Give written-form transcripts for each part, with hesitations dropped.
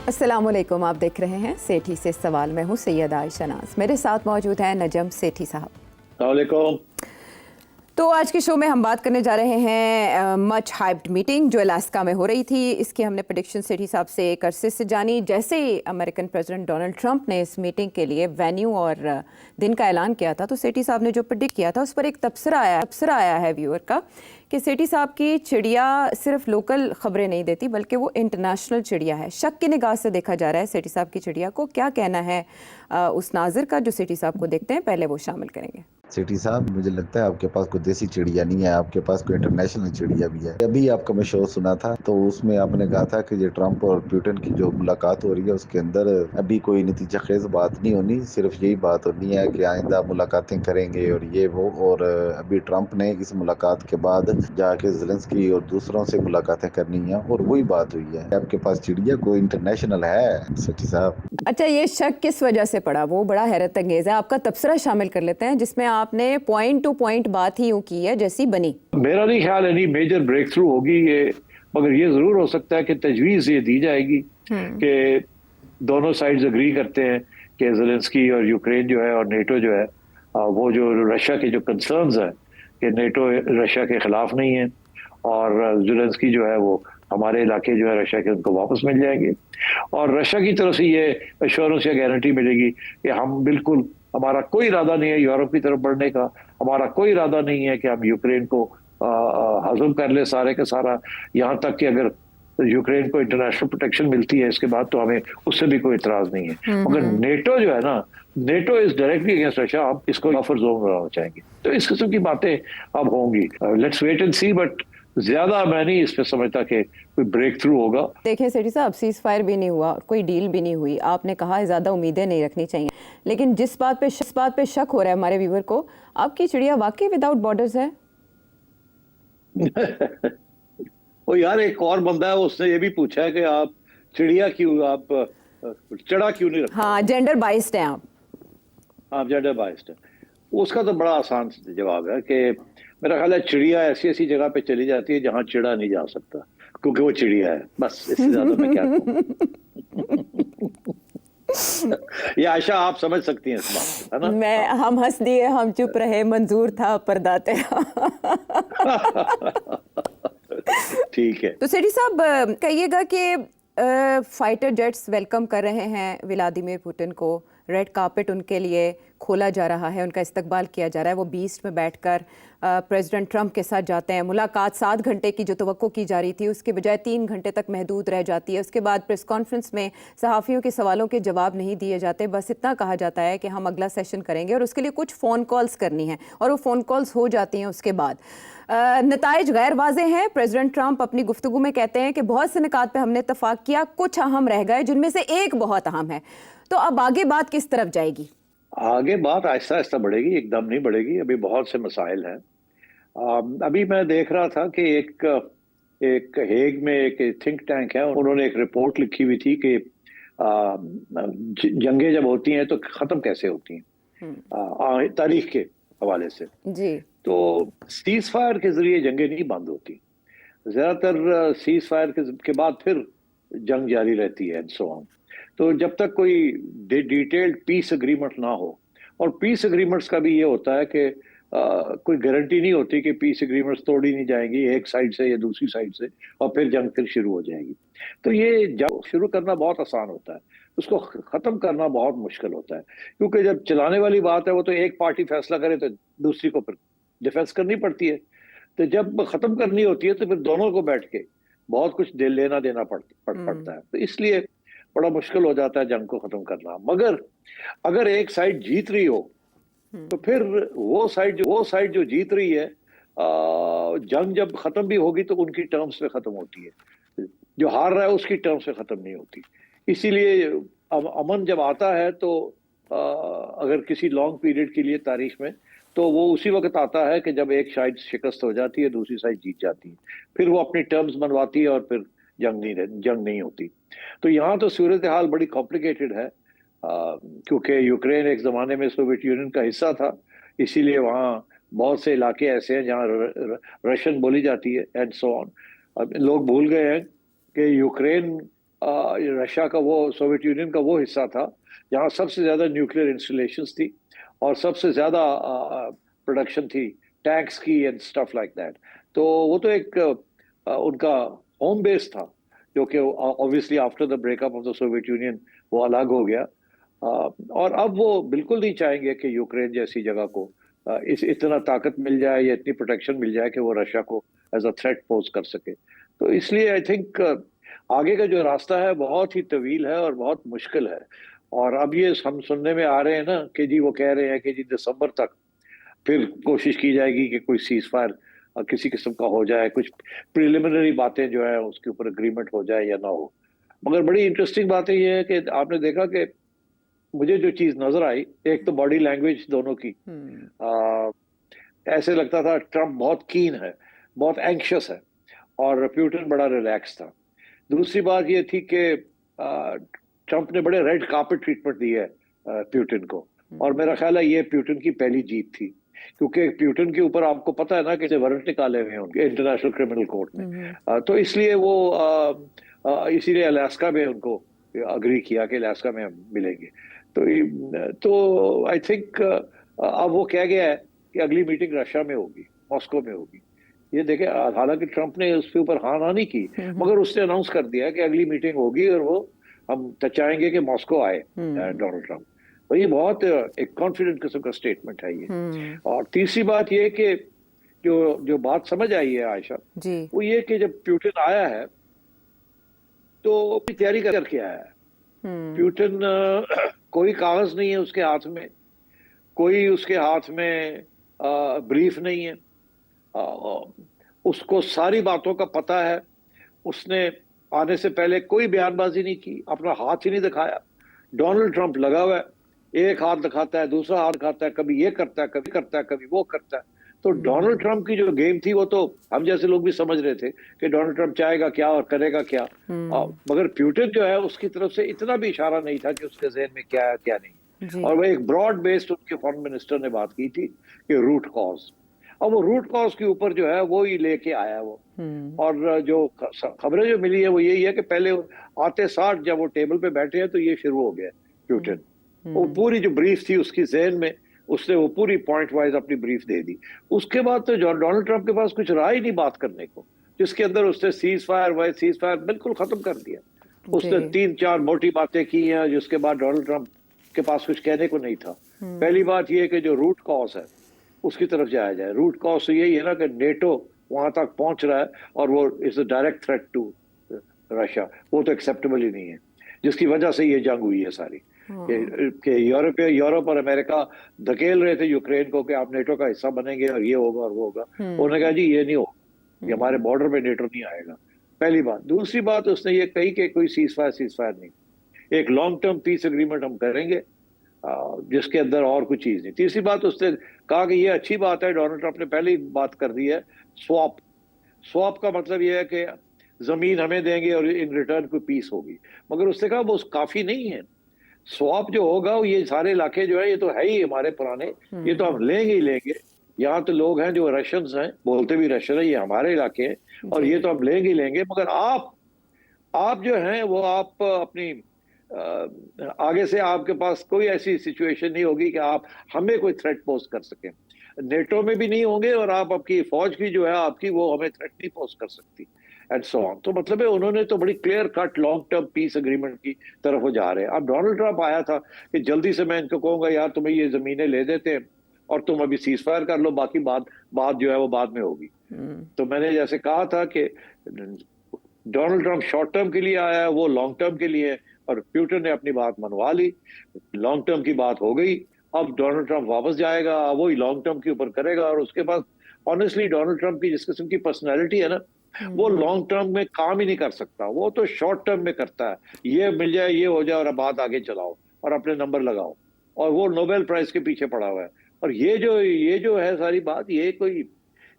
अस्सलामुअलैकुम, आप देख रहे हैं सेठी से सवाल। मैं हूँ सैयद आयशा नाज, मेरे साथ मौजूद हैं नजम सेठी साहब। अस्सलाम वालेकुम। तो आज के शो में हम बात करने जा रहे हैं मच हाइप्ड मीटिंग जो अलास्का में हो रही थी। इसकी हमने प्रेडिक्शन सेठी साहब से एक अरसे से जानी। जैसे ही अमेरिकन प्रेसिडेंट डोनाल्ड ट्रंप ने इस मीटिंग के लिए वेन्यू और दिन का ऐलान किया था, तो सेठी साहब ने जो प्रेडिक्ट किया था उस पर एक तबसरा आया है व्यूअर का कि सेठी साहब की चिड़िया सिर्फ लोकल खबरें नहीं देती बल्कि वो इंटरनेशनल चिड़िया है। शक की निगाह से देखा जा रहा है सेठी साहब की चिड़िया को। क्या कहना है उस नाज़िर का जो सेठी साहब को देखते हैं, पहले वो शामिल करेंगे। सेठी साहब, मुझे लगता है आपके पास कोई देसी चिड़िया नहीं है, आपके पास कोई इंटरनेशनल चिड़िया भी है। अभी आपका मैं शो सुना था तो उसमें आपने कहा था कि ये ट्रंप और पुतिन की जो मुलाकात हो रही है उसके अंदर अभी कोई नतीजा खेज बात नहीं होनी, सिर्फ यही बात होनी है कि आइंदा मुलाकातें करेंगे और ये वो। और अभी ट्रंप ने इस मुलाकात के बाद जाके ज़ेलेंस्की और दूसरों से मुलाकातें करनी है और वही बात हुई है। आपके पास चिड़िया कोई इंटरनेशनल है सेठी साहब? अच्छा, ये शक किस वजह से पड़ा, वो बड़ा हैरत अंगेज है। आपका तबसरा शामिल कर लेते हैं जिसमें आपने पॉइंट टू पॉइंट बात ही यूं की है जैसी बनी। मेरा नहीं ख्याल एनी मेजर ब्रेक थ्रू होगी ये, मगर ये जरूर हो सकता है कि तजवीज ये दी जाएगी कि दोनों साइड्स अग्री करते हैं कि ज़ेलेंस्की और यूक्रेन जो है और नेटो जो है वो जो रशिया के जो कंसर्न्स हैं कि नेटो रशिया के खिलाफ नहीं है और ज़ेलेंस्की जो है वो हमारे इलाके जो है रशिया के उनको वापस मिल जाएंगे और रशिया की तरफ से ये एश्योरेंस या गारंटी मिलेगी कि हम बिल्कुल, हमारा कोई इरादा नहीं है यूरोप की तरफ बढ़ने का, हमारा कोई इरादा नहीं है कि हम यूक्रेन को हजम कर ले सारे का सारा। यहाँ तक कि अगर यूक्रेन को इंटरनेशनल प्रोटेक्शन मिलती है इसके बाद तो हमें उससे भी कोई इतराज नहीं है। मगर नेटो जो है ना, NATO is directly against Russia, आप इसको बफर जोन बनाना चाहेंगे तो इस किस्म की बातें अब होंगी। Let's wait and see, but ज्यादा मैं नहीं इस पे समझता कि कोई ब्रेक थ्रू होगा। देखिए सेठी साहब, सीज फायर भी नहीं हुआ, कोई डील भी नहीं हुई। आपने कहा ज्यादा उम्मीदें नहीं रखनी चाहिए, लेकिन जिस बात पे शक हो रहा है हमारे व्यूअर को, आपकी चिड़िया वाकई विदाउट बॉर्डर्स है। ओ यार, एक और बंदा है उसने ये भी पूछा है कि आप चिड़िया क्यों, आप चढ़ा क्यों नहीं रखते? हाँ, जेंडर बाइस्ड हैं आप। आप जेंडर बाइस्ड है। उसका तो बड़ा आसान जवाब है कि मेरा ख्याल है चिड़िया ऐसी ऐसी जगह पे चली जाती है जहां चिड़ा नहीं जा सकता, क्योंकि वो चिड़िया है। बस इससे ज्यादा मैं क्या कहूँ। ये आशा आप समझ सकती हैं इस बात से, है ना? हम हंस दिए, हम चुप रहे, मंजूर था पर्दा तेरा। ठीक है। तो सेठी साहब, कहिएगा कि फाइटर जेट्स वेलकम कर रहे हैं व्लादिमीर पुतिन को, रेड कार्पेट उनके लिए खोला जा रहा है, उनका इस्तकबाल किया जा रहा है। वो बीस्ट में बैठकर प्रेसिडेंट ट्रंप के साथ जाते हैं। मुलाकात 7 घंटे की जो तवक्को की जा रही थी उसके बजाय 3 घंटे तक महदूद रह जाती है। उसके बाद प्रेस कॉन्फ्रेंस में सहाफ़ियों के सवालों के जवाब नहीं दिए जाते, बस इतना कहा जाता है कि हम अगला सेशन करेंगे और उसके लिए कुछ फ़ोन कॉल्स करनी है और वो फ़ोन कॉल्स हो जाती हैं। उसके बाद नताइज गैर वाज़े हैं। प्रेसिडेंट ट्रंप अपनी गुफ्तगू में कहते हैं कि बहुत से निकात पे हमने इत्तफाक किया, कुछ अहम रह गए जिनमें से एक बहुत अहम है। तो अब आगे बात किस तरफ जाएगी? आगे बात आहिस्ता आहिस्ता बढ़ेगी, एकदम नहीं बढ़ेगी। अभी बहुत से मसाइल हैं। अभी मैं देख रहा था कि एक एक हेग में एक थिंक टैंक है, उन्होंने एक रिपोर्ट लिखी हुई थी कि जंगें जब होती हैं तो खत्म कैसे होती हैं तारीख के हवाले से। जी। तो सीज फायर के जरिए जंगें नहीं बंद होती, ज्यादातर सीज फायर के बाद फिर जंग जारी रहती है एंड सो ऑन। तो जब तक कोई डिटेल्ड पीस एग्रीमेंट ना हो, और पीस एग्रीमेंट्स का भी ये होता है कि कोई गारंटी नहीं होती कि पीस एग्रीमेंट्स तोड़ी नहीं जाएंगी एक साइड से या दूसरी साइड से, और फिर जंग फिर शुरू हो जाएगी। तो ये जंग शुरू करना बहुत आसान होता है, उसको खत्म करना बहुत मुश्किल होता है, क्योंकि जब चलाने वाली बात है वो तो एक पार्टी फैसला करे तो दूसरी को फिर डिफेंस करनी पड़ती है। तो जब खत्म करनी होती है तो फिर दोनों को बैठ के बहुत कुछ लेना देना पड़ता है। तो इसलिए बड़ा मुश्किल हो जाता है जंग को खत्म करना। मगर अगर एक साइड जीत रही हो तो फिर वो साइड जो जीत रही है, जंग जब खत्म भी होगी तो उनकी टर्म्स पे खत्म होती है, जो हार रहा है उसकी टर्म्स पे खत्म नहीं होती। इसीलिए अमन जब आता है तो अगर किसी लॉन्ग पीरियड के लिए तारीख में, तो वो उसी वक्त आता है कि जब एक साइड शिकस्त हो जाती है, दूसरी साइड जीत जाती है, फिर वो अपनी टर्म्स बनवाती है और फिर जंग नहीं होती। तो यहाँ तो सूरत हाल बड़ी कॉम्प्लिकेटेड है, क्योंकि यूक्रेन एक ज़माने में सोवियत यूनियन का हिस्सा था, इसीलिए वहाँ बहुत से इलाके ऐसे हैं जहाँ रशियन बोली जाती है एंड सो ऑन। अब लोग भूल गए हैं कि यूक्रेन रशिया का वो सोवियत यूनियन का वो हिस्सा था जहाँ सबसे ज्यादा न्यूक्लियर इंस्टॉलेशंस थी और सबसे ज्यादा प्रोडक्शन थी टैंक्स की एंड स्टफ लाइक दैट। तो वो तो एक उनका होम बेस था, जो कि obviously after the breakup of the Soviet union वो अलग हो गया। और अब वो बिल्कुल नहीं चाहेंगे कि यूक्रेन जैसी जगह को इस इतना ताकत मिल जाए या इतनी प्रोटेक्शन मिल जाए कि वो रशिया को एज अ थ्रेट पोज कर सके। तो इसलिए आई थिंक आगे का जो रास्ता है बहुत ही तवील है और बहुत मुश्किल है। और अब ये हम सुनने में आ रहे हैं ना कि जी वो कह रहे हैं कि जी दिसंबर तक फिर कोशिश की जाएगी कि कोई सीज फायर किसी किस्म का हो जाए, कुछ प्रिलिमिनरी बातें जो है उसके ऊपर अग्रीमेंट हो जाए या ना हो। मगर बड़ी इंटरेस्टिंग बात ये है कि आपने देखा कि मुझे जो चीज नजर आई, एक तो बॉडी लैंग्वेज दोनों की, ऐसे लगता था ट्रम्प बहुत कीन है, बहुत एंक्शस है और प्यूटिन बड़ा रिलैक्स था। दूसरी बात ये थी कि ट्रम्प ने बड़े रेड कार्पेट ट्रीटमेंट दी है प्यूटिन को, और मेरा ख्याल है ये प्यूटिन की पहली जीत थी, क्योंकि प्यूटिन के ऊपर आपको पता है ना कि वारंट निकाले हुए हैं उनके इंटरनेशनल क्रिमिनल कोर्ट में। तो इसलिए वो इसीलिए अलास्का में उनको अग्री किया कि अलास्का में हम मिलेंगे। तो आई थिंक अब वो कह गया है कि अगली मीटिंग रशिया में होगी, मॉस्को में होगी। ये देखे, हालांकि ट्रम्प ने उसके ऊपर हाँ ना नहीं की, मगर उसने अनाउंस कर दिया कि अगली मीटिंग होगी और वो हम चाहेंगे कि मॉस्को आए डोनाल्ड ट्रम्प। तो ये बहुत एक कॉन्फिडेंट किस्म का स्टेटमेंट है ये। और तीसरी बात ये कि जो बात समझ आई है आयशा जी, वो ये कि जब प्यूटिन आया है तो अपनी तैयारी करके आया है। प्यूटिन कोई कागज नहीं है उसके हाथ में, कोई उसके हाथ में ब्रीफ नहीं है, उसको सारी बातों का पता है। उसने आने से पहले कोई बयानबाजी नहीं की, अपना हाथ ही नहीं दिखाया। डोनाल्ड ट्रंप लगा हुआ है, एक हाथ दिखाता है, दूसरा हाथ दिखाता है, कभी ये करता है, कभी करता है, कभी वो करता है। तो डोनाल्ड ट्रंप की जो गेम थी वो तो हम जैसे लोग भी समझ रहे थे कि डोनाल्ड ट्रंप चाहेगा क्या और करेगा क्या। मगर प्यूटिन जो है उसकी तरफ से इतना भी इशारा नहीं था कि उसके जहन में क्या है क्या नहीं। और वो एक ब्रॉड बेस्ड उनके फॉरेन मिनिस्टर ने बात की थी कि रूट कॉज, और वो रूट कॉज के ऊपर जो है वो ही लेके आया वो। और जो खबरें जो मिली है वो यही है कि पहले आते साथ जब वो टेबल पे बैठे हैं तो ये शुरू हो गया प्यूटिन। वो पूरी जो ब्रीफ थी उसकी जहन में, उसने वो पूरी पॉइंट वाइज अपनी ब्रीफ दे दी। उसके बाद तो डोनाल्ड ट्रंप के पास कुछ रहा ही नहीं बात करने को, जिसके अंदर उसने सीज फायर बिल्कुल खत्म कर दिया। उसने 3-4 मोटी बातें की हैं जिसके बाद डोनाल्ड ट्रंप के पास कुछ कहने को नहीं था। पहली बात यह कि जो रूट कॉज है उसकी तरफ जाया जाए। रूट कॉज तो यही है ना कि नेटो वहां तक पहुंच रहा है और वो is a direct threat to Russia, वो तो एक्सेप्टेबल ही नहीं है, जिसकी वजह से ये जंग हुई है सारी। कि यूरोप और अमेरिका धकेल रहे थे यूक्रेन को कि आप नेटो का हिस्सा बनेंगे और ये होगा और वो होगा। उन्होंने कहा जी ये नहीं होगा, ये हमारे बॉर्डर पे नेटो नहीं आएगा, पहली बात। दूसरी बात उसने ये कही कि कोई सीज फायर नहीं, एक लॉन्ग टर्म पीस एग्रीमेंट हम करेंगे जिसके अंदर और कुछ चीज नहीं। तीसरी बात उसने कहा कि ये अच्छी बात है, डोनाल्ड ट्रंप ने पहले ही बात कर दी है, स्वैप का मतलब ये है कि जमीन हमें देंगे और इन रिटर्न कोई पीस होगी। मगर उसने कहा वो काफी नहीं है, स्वैप जो होगा ये सारे इलाके जो है ये तो है ही हमारे पुराने, ये तो हम लेंगे ही लेंगे। यहाँ तो लोग हैं जो रशियंस हैं, बोलते भी रशियन है, ये हमारे इलाके हैं और ये तो हम लेंगे ही लेंगे। मगर आप जो हैं वो आप अपनी आगे से आपके पास कोई ऐसी सिचुएशन नहीं होगी कि आप हमें कोई थ्रेट पोज कर सकें, नेटो में भी नहीं होंगे और आप आपकी फौज की जो है आपकी वो हमें थ्रेट नहीं पोज कर सकती एंड सो ऑन। तो मतलब है उन्होंने तो बड़ी clear cut long term piece agreement की तरफ वो जा रहे हैं। अब डोनाल्ड ट्रंप आया था कि जल्दी से मैं इनको कहूंगा यार तुम्हें ये जमीनें ले देते हैं और तुम अभी सीज फायर कर लो, बाकी बात जो है वो बाद में होगी। तो मैंने जैसे कहा था कि डोनाल्ड ट्रंप शॉर्ट टर्म के लिए आया है, वो लॉन्ग टर्म के लिए, और प्यूटिन ने अपनी बात मनवा ली, लॉन्ग टर्म की बात हो गई। अब डोनाल्ड ट्रंप वापस जाएगा, वही लॉन्ग टर्म के ऊपर करेगा। और उसके बाद ऑनेस्टली डोनाल्ड ट्रंप की जिस किस्म की पर्सनैलिटी है ना, वो लॉन्ग टर्म में काम ही नहीं कर सकता, वो तो शॉर्ट टर्म में करता है। ये मिल जाए, ये हो जाए और बात आगे चलाओ और अपने नंबर लगाओ, और वो नोबेल प्राइज के पीछे पड़ा हुआ है। और ये जो है सारी बात, ये कोई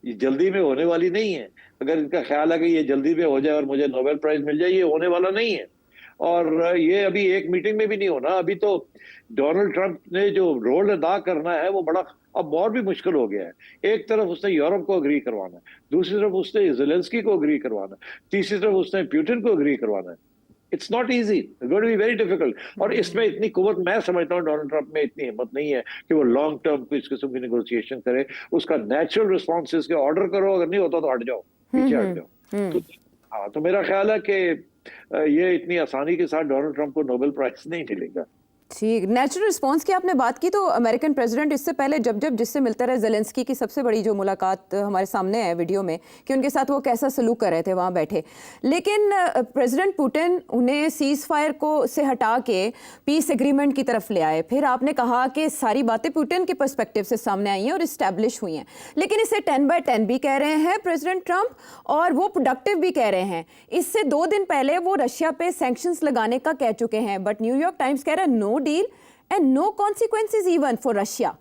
जल्दी में होने वाली नहीं है। अगर इनका ख्याल है कि ये जल्दी में हो जाए और मुझे नोबेल प्राइज मिल जाए, ये होने वाला नहीं है। और ये अभी एक मीटिंग में भी नहीं होना। अभी तो डोनाल्ड ट्रंप ने जो रोल अदा करना है वो बड़ा अब और भी मुश्किल हो गया है। एक तरफ उसने यूरोप को अग्री करवाना है, दूसरी तरफ उसने ज़ेलेंस्की को अग्री करवाना है, तीसरी तरफ उसने प्यूटिन को अग्री करवाना है। It's not easy, it's going to be very difficult. और इसमें इतनी कुव्वत मैं समझता हूँ डोनाल्ड ट्रंप में इतनी हिम्मत नहीं है कि वो लॉन्ग टर्म को इस किस्म की नेगोशिएशन करे। उसका नेचुरल रिस्पॉन्स इसके ऑर्डर करो, अगर नहीं होता तो हट जाओ, पीछे हट जाओ। तो हाँ, तो मेरा ख्याल है कि ये इतनी आसानी के साथ डोनाल्ड ट्रंप को नोबेल प्राइज नहीं मिलेगा। ठीक, नेचुरल रिस्पांस की आपने बात की, तो अमेरिकन प्रेसिडेंट इससे पहले जब जब जिससे मिलते रहे, ज़ेलेंस्की की सबसे बड़ी जो मुलाकात हमारे सामने है वीडियो में कि उनके साथ वो कैसा सलूक कर रहे थे वहाँ बैठे, लेकिन प्रेसिडेंट पुतिन उन्हें सीज़ फायर को से हटा के पीस एग्रीमेंट की तरफ ले आए। फिर आपने कहा कि सारी बातें पुतिन के पर्सपेक्टिव से सामने आई हैं और इस्टेब्लिश हुई हैं, लेकिन इसे 10/10 भी कह रहे हैं प्रेसिडेंट ट्रंप और वो प्रोडक्टिव भी कह रहे हैं। इससे 2 दिन पहले वो रशिया पे सैंक्शंस लगाने का कह चुके हैं, बट न्यूयॉर्क टाइम्स कह रहा है no deal and no consequences even for Russia.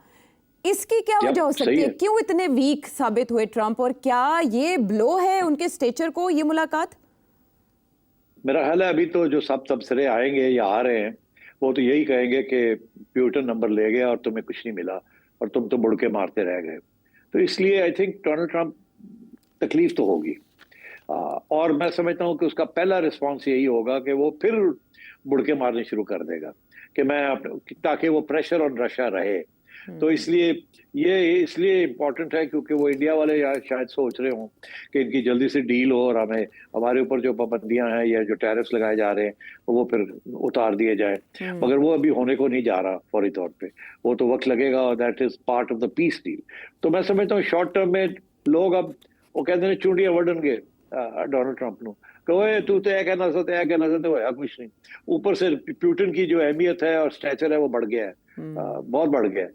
इसकी क्या वजह हो सकती है? क्यों इतने वीक साबित हुए ट्रंप, और क्या ये ब्लो है उनके स्टेचर को, ये मुलाकात? मेरा ख्याल है अभी तो जो सब तबसरे आएंगे या आ रहे हैं वो तो यही कहेंगे कि प्यूटन नंबर ले गया और तुम्हें कुछ नहीं मिला और तुम तो बुड़के मारते रह गए। तो इसलिए आई थिंक डोनाल्ड ट्रंप तकलीफ तो होगी, और मैं समझता हूँ कि उसका पहला रिस्पॉन्स यही होगा कि वो फिर बुड़के मारने शुरू कर देगा कि ताकि वो प्रेशर ऑन रशिया रहे। तो इसलिए ये इसलिए इम्पोर्टेंट है क्योंकि वो इंडिया वाले शायद सोच रहे हों कि इनकी जल्दी से डील हो और हमारे ऊपर जो पाबंदियां हैं या जो टैरिफ्स लगाए जा रहे हैं वो फिर उतार दिए जाए, मगर वो अभी होने को नहीं जा रहा फौरी तौर पे, वो तो वक्त लगेगा और that is part of the peace deal. तो मैं समझता हूँ शॉर्ट टर्म में लोग अब वो कहते हैं चूंडियां वढ़नगे डोनाल्ड ट्रंप ਨੂੰ कहे तू तो कहना सकते होया कुछ नहीं। ऊपर से प्यूटन की जो अहमियत है और स्टैचर है वो बढ़ गया है, बहुत बढ़ गया है।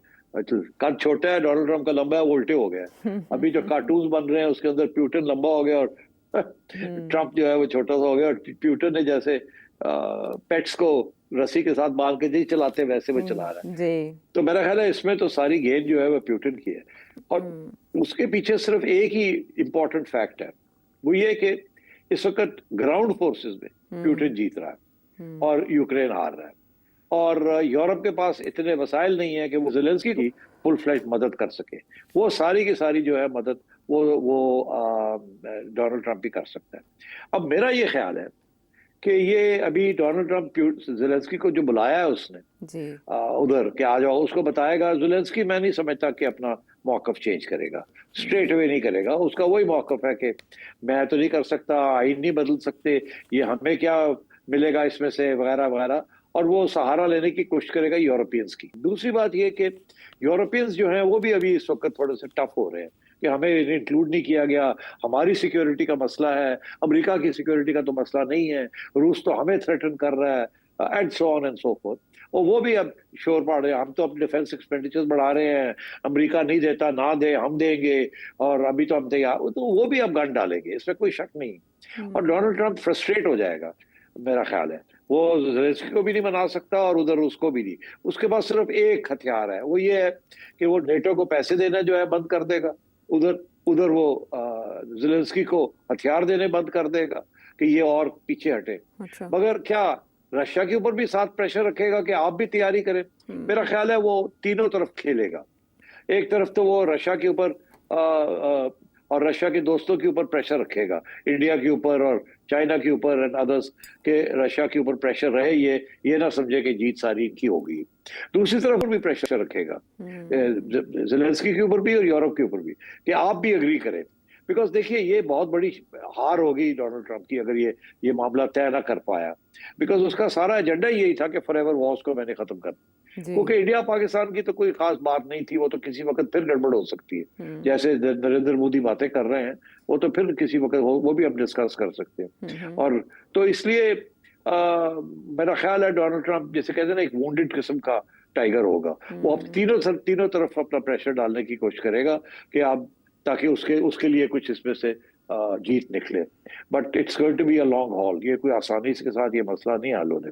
कद छोटा है डोनाल्ड ट्रंप का, लंबा है वो उल्टे हो गया है। अभी जो कार्टून बन रहे हैं उसके अंदर प्यूटन लंबा हो गया और ट्रंप जो है वो छोटा सा हो गया। और प्यूटन ने जैसे पेट्स को रस्सी के साथ बांध के नहीं चलाते वैसे वो चला रहा है। तो मेरा ख्याल है इसमें तो सारी गेंद जो है वो प्यूटन की है, और उसके पीछे सिर्फ एक ही इम्पोर्टेंट फैक्ट है, वो ये कि इस वक्त ग्राउंड फोर्सेस में प्यूटन जीत रहा है और यूक्रेन हार रहा है, और यूरोप के पास इतने वसाइल नहीं है कि वो ज़ेलेंस्की की फुल फ्लैश मदद कर सके। वो सारी की सारी जो है मदद वो डोनाल्ड ट्रंप ही कर सकता है। अब मेरा ये ख्याल है कि ये अभी डोनाल्ड ट्रंप ज़ेलेंस्की को जो बुलाया है उसने उधर कि आ जाओ, उसको बताएगा। ज़ेलेंस्की मैं नहीं समझता कि अपना मौक़िफ़ चेंज करेगा, स्ट्रेट अवे नहीं करेगा। उसका वही मौक़िफ़ है कि मैं तो नहीं कर सकता, आइन नहीं बदल सकते, ये हमें क्या मिलेगा इसमें से वगैरह वगैरह, और वो सहारा लेने की कोशिश करेगा यूरोपियंस की। दूसरी बात ये कि यूरोपियंस जो हैं वो भी अभी इस वक्त थोड़े से टफ हो रहे हैं कि हमें इंक्लूड नहीं किया गया, हमारी सिक्योरिटी का मसला है, अमेरिका की सिक्योरिटी का तो मसला नहीं है, रूस तो हमें थ्रेटन कर रहा है, and so on and so fourth. और वो भी अब शोर पाड़ रहे हैं, हम तो अपने डिफेंस एक्सपेंडिचर्स बढ़ा रहे हैं, अमेरिका नहीं देता, ना दे हम देंगे, और अभी तो हम तैयार, तो वो भी अब गन डालेंगे, इसमें कोई शक नहीं। और डोनाल्ड ट्रंप फ्रस्ट्रेट हो जाएगा, मेरा ख्याल है वो ज़ेलेंस्की को भी नहीं मना सकता और उधर उसको भी नहीं। उसके पास सिर्फ एक हथियार है, वो ये है कि वो नेटो को पैसे देना जो है बंद कर देगा, उधर वो ज़ेलेंस्की को हथियार देने बंद कर देगा कि ये और पीछे हटे। अच्छा। मगर क्या रशिया के ऊपर भी साथ प्रेशर रखेगा कि आप भी तैयारी करें? मेरा ख्याल है वो तीनों तरफ खेलेगा। एक तरफ तो वो रशिया के ऊपर और रशिया के दोस्तों के ऊपर प्रेशर रखेगा, इंडिया के ऊपर और चाइना के ऊपर एंड अदर्स, के रशिया के ऊपर प्रेशर रहे, ये ना समझे कि जीत सारी इनकी होगी। दूसरी तरफ भी प्रेशर रखेगा ज़ेलेंस्की के ऊपर भी और यूरोप के ऊपर भी कि आप भी एग्री करें, बिकॉज देखिए ये बहुत बड़ी हार होगी डोनाल्ड ट्रंप की अगर ये मामला तय ना कर पाया, बिकॉज उसका सारा एजेंडा यही था कि फॉरएवर वॉर्स को मैंने खत्म कर, क्योंकि इंडिया पाकिस्तान की तो कोई खास बात नहीं थी, वो तो किसी वक्त फिर गड़बड़ हो सकती है, जैसे नरेंद्र मोदी बातें कर रहे हैं वो तो फिर किसी वक्त वो भी हम डिस्कस कर सकते हैं। और तो इसलिए मेरा ख्याल है डोनाल्ड ट्रंप जैसे कहते हैं ना एक वुंडेड किस्म का टाइगर होगा, वो अब तीनों तरफ अपना प्रेशर डालने की कोशिश करेगा कि आप ताकि उसके लिए कुछ इसमें से जीत निकले। But it's going to be a long haul, ये कोई आसानी के साथ ये मसला नहीं हल होने वाला।